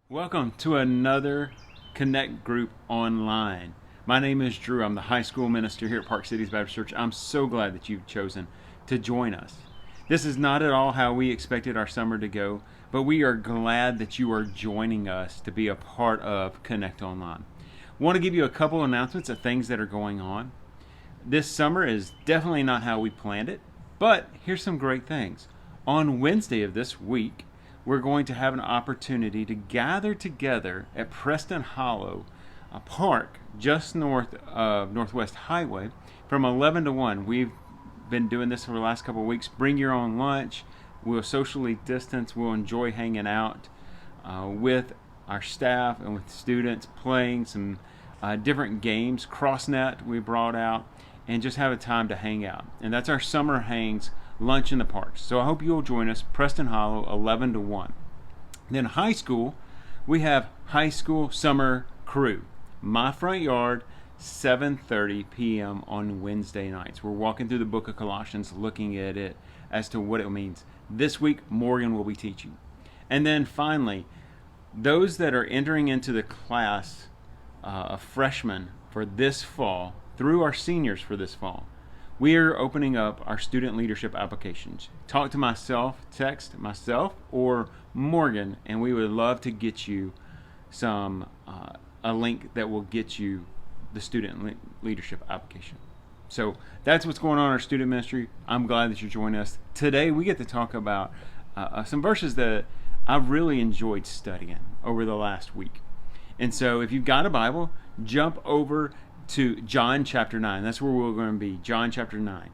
Welcome to another Connect Group Online. My name is Drew. I'm the high school minister here at Park Cities Baptist Church. I'm so glad that you've chosen to join us. This is not at all how we expected our summer to go, but we are glad that you are joining us to be a part of Connect Online. I want to give you a couple announcements of things that are going on. This summer is definitely not how we planned it, but here's some great things. On Wednesday of this week, we're going to have an opportunity to gather together at Preston Hollow, a park just north of Northwest Highway, from 11 to 1. We've been doing this for the last couple of weeks. Bring your own lunch. We'll socially distance. We'll enjoy hanging out with our staff and with students, playing some different games. CrossNet we brought out, and just have a time to hang out. And that's our summer hangs lunch in the parks. So I hope you'll join us, Preston Hollow, 11 to 1. Then high school, we have high school summer crew. My front yard, 7:30 p.m. on Wednesday nights. We're walking through the book of Colossians, looking at it as to what it means. This week, Morgan will be teaching. And then finally, those that are entering into the class of freshmen for this fall, through our seniors for this fall, we are opening up our student leadership applications. Talk to myself, text myself or Morgan, and we would love to get you a link that will get you the student leadership application. So that's what's going on in our student ministry. I'm glad that you're joining us. Today we get to talk about some verses that I've really enjoyed studying over the last week. And so if you've got a Bible, jump over to John chapter 9. That's where we're going to be, John chapter 9.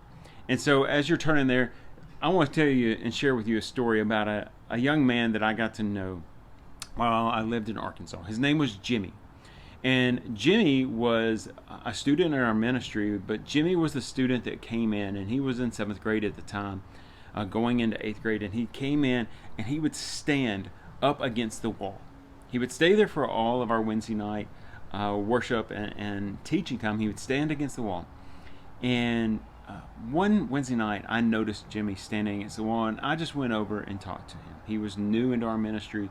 And so as you're turning there, I want to tell you and share with you a story about a young man that I got to know while I lived in Arkansas. His name was Jimmy. And Jimmy was a student in our ministry, but Jimmy was the student that came in, and he was in 7th grade at the time, going into 8th grade, and he came in and he would stand up against the wall. He would stay there for all of our Wednesday night worship and teaching time. He would stand against the wall. And one Wednesday night, I noticed Jimmy standing against the wall, and I just went over and talked to him. He was new into our ministry,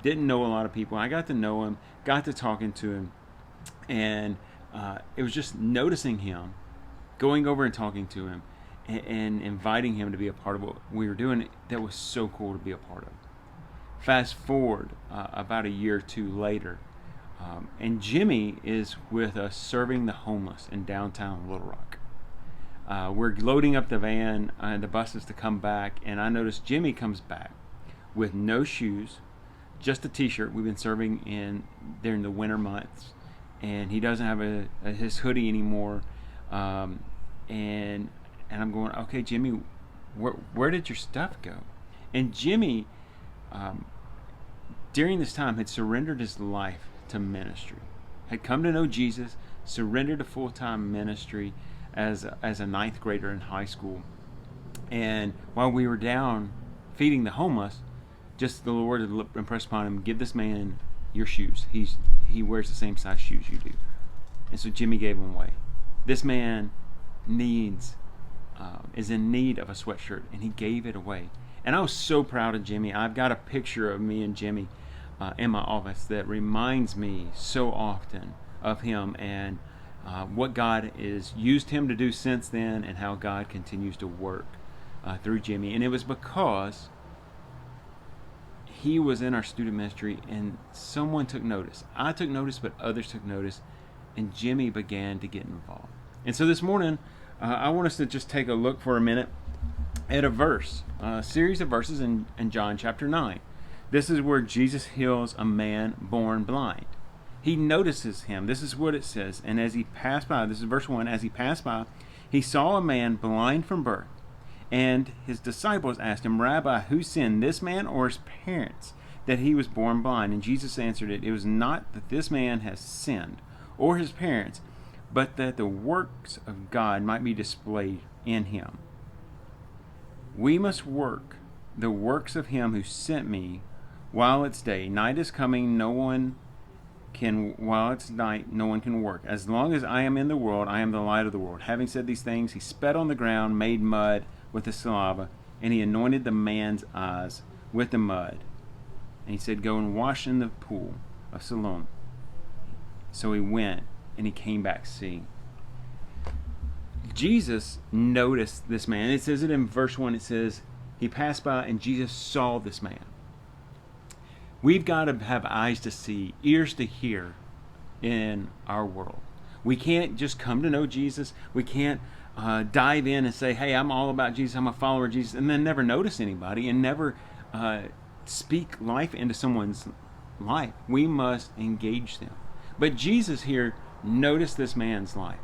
didn't know a lot of people. I got to know him, got to talking to him, and it was just noticing him, going over and talking to him, and inviting him to be a part of what we were doing. That was so cool to be a part of. Fast forward about a year or two later, and Jimmy is with us serving the homeless in downtown Little Rock. We're loading up the van and the buses to come back, and I noticed Jimmy comes back with no shoes, just a t-shirt. We've been serving during the winter months, and he doesn't have his hoodie anymore. And I'm going, okay, Jimmy, where did your stuff go? And Jimmy, during this time, had surrendered his life to ministry, had come to know Jesus, surrendered to full-time ministry as a 9th grader in high school. And while we were down feeding the homeless, just the Lord had impressed upon him, give this man your shoes. He wears the same size shoes you do. And so Jimmy gave them away. This man is in need of a sweatshirt, and he gave it away. And I was so proud of Jimmy. I've got a picture of me and Jimmy in my office that reminds me so often of him and what God has used him to do since then, and how God continues to work through Jimmy. And it was because he was in our student ministry and someone took notice. I took notice, but others took notice, and Jimmy began to get involved. And so this morning, I want us to just take a look for a minute at a series of verses in John chapter 9. This is where Jesus heals a man born blind. He notices him. This is what it says. And as he passed by, this is verse 1, as he passed by, he saw a man blind from birth. And his disciples asked him, Rabbi, who sinned, this man or his parents, that he was born blind? And Jesus answered it was not that this man has sinned, or his parents, but that the works of God might be displayed in him. We must work the works of him who sent me while it's day. Night is coming, while it's night, no one can work. As long as I am in the world, I am the light of the world. Having said these things, he spat on the ground, made mud with the saliva, and he anointed the man's eyes with the mud. And he said, go and wash in the pool of Siloam. So he went, and he came back seeing. Jesus noticed this man. It says it in verse 1. It says, he passed by, and Jesus saw this man. We've got to have eyes to see, ears to hear in our world. We can't just come to know Jesus. We can't dive in and say, hey, I'm all about Jesus, I'm a follower of Jesus, and then never notice anybody and never speak life into someone's life. We must engage them. But Jesus here noticed this man's life.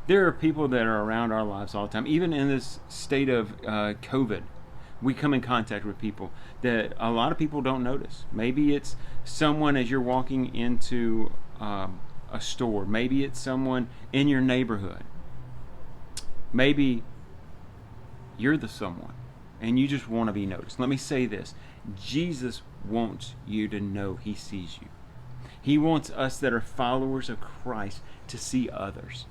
There are people that are around our lives all the time. Even in this state of COVID, we come in contact with people that a lot of people don't notice. Maybe it's someone as you're walking into a store. Maybe it's someone in your neighborhood. Maybe you're the someone and you just want to be noticed. Let me say this. Jesus wants you to know he sees you. He wants us that are followers of Christ to see others.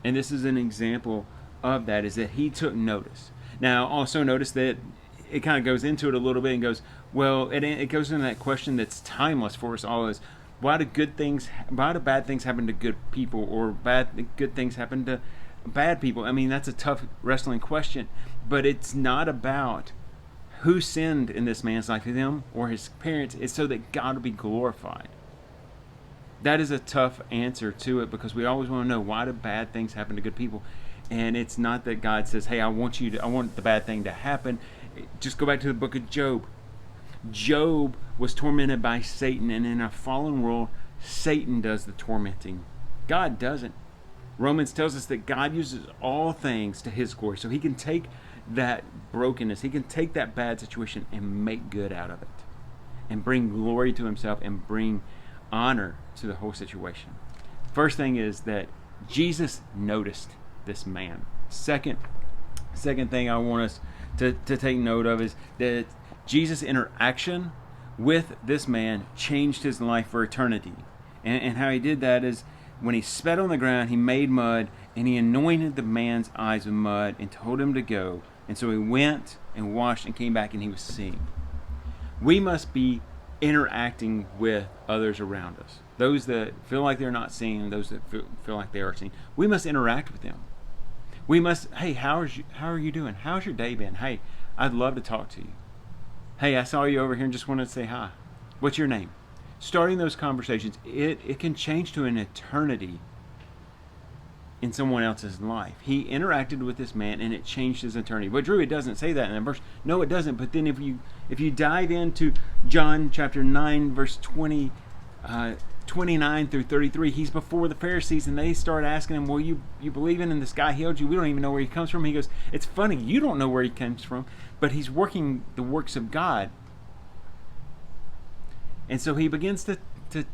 And this is an example of that, is that he took notice. Now, also notice that it kind of goes into it a little bit and goes, well, it goes into that question that's timeless for us all, is why do bad things happen to good people, or good things happen to bad people? I mean, that's a tough wrestling question, but it's not about who sinned in this man's life, him or his parents. It's so that God will be glorified. That is a tough answer to it, because we always want to know, why do bad things happen to good people? And it's not that God says, hey, I want the bad thing to happen. Just go back to the book of Job. Job was tormented by Satan, and in a fallen world, Satan does the tormenting. God doesn't. Romans tells us that God uses all things to his glory. So he can take that brokenness, he can take that bad situation and make good out of it, and bring glory to himself, and bring honor to the whole situation. First thing is that Jesus noticed this man. Second thing I want us to take note of is that Jesus' interaction with this man changed his life for eternity. And how he did that is, when he spat on the ground, he made mud, and he anointed the man's eyes with mud and told him to go. And so he went and washed and came back, and he was seeing. We must be interacting with others around us. Those that feel like they're not seeing, those that feel like they are seeing. We must interact with them. We must, hey, how are you doing? How's your day been? Hey, I'd love to talk to you. Hey, I saw you over here and just wanted to say hi. What's your name? Starting those conversations, it can change to an eternity in someone else's life. He interacted with this man, and it changed his eternity. But Drew, it doesn't say that in the verse. No, it doesn't. But then if you dive into John chapter 9, verse 29 through 33, he's before the Pharisees, and they start asking him, well, you believe in this guy healed you? We don't even know where he comes from. He goes, it's funny, you don't know where he comes from, but he's working the works of God. And so he begins to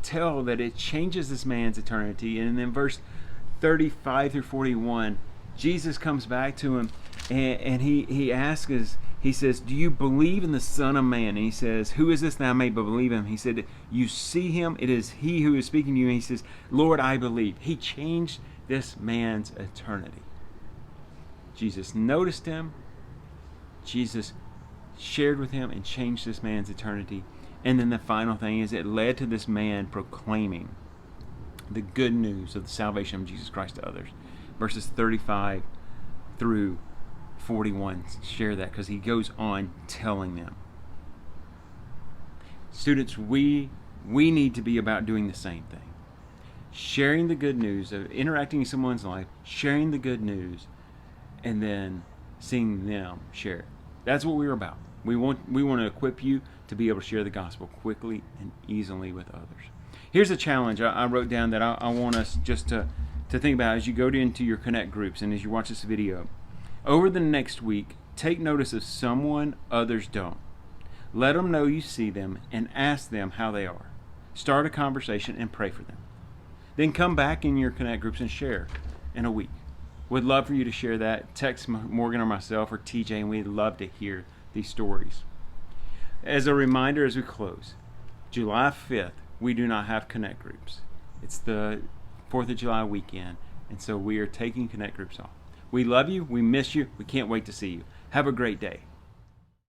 tell that it changes this man's eternity. And then verse 35 through 41, Jesus comes back to him, and he asks, he says, do you believe in the Son of Man? And he says, who is this that I may believe him? He said, you see him, it is he who is speaking to you. And he says, Lord, I believe. He changed this man's eternity. Jesus noticed him. Jesus shared with him and changed this man's eternity. And then the final thing is, it led to this man proclaiming the good news of the salvation of Jesus Christ to others. Verses 35 through 41 share that, because he goes on telling them. Students, we need to be about doing the same thing. Sharing the good news, of interacting in someone's life, sharing the good news, and then seeing them share it. That's what we're about. We want to equip you to be able to share the gospel quickly and easily with others. Here's a challenge I wrote down that I want us just to think about as you go into your Connect groups and as you watch this video. Over the next week, take notice of someone others don't. Let them know you see them and ask them how they are. Start a conversation and pray for them. Then come back in your Connect groups and share in a week. We'd love for you to share that. Text Morgan or myself or TJ, and we'd love to hear these stories. As a reminder as we close, July 5th, we do not have Connect groups. It's the 4th of July weekend, and so we are taking Connect groups off. We love you. We miss you. We can't wait to see you. Have a great day.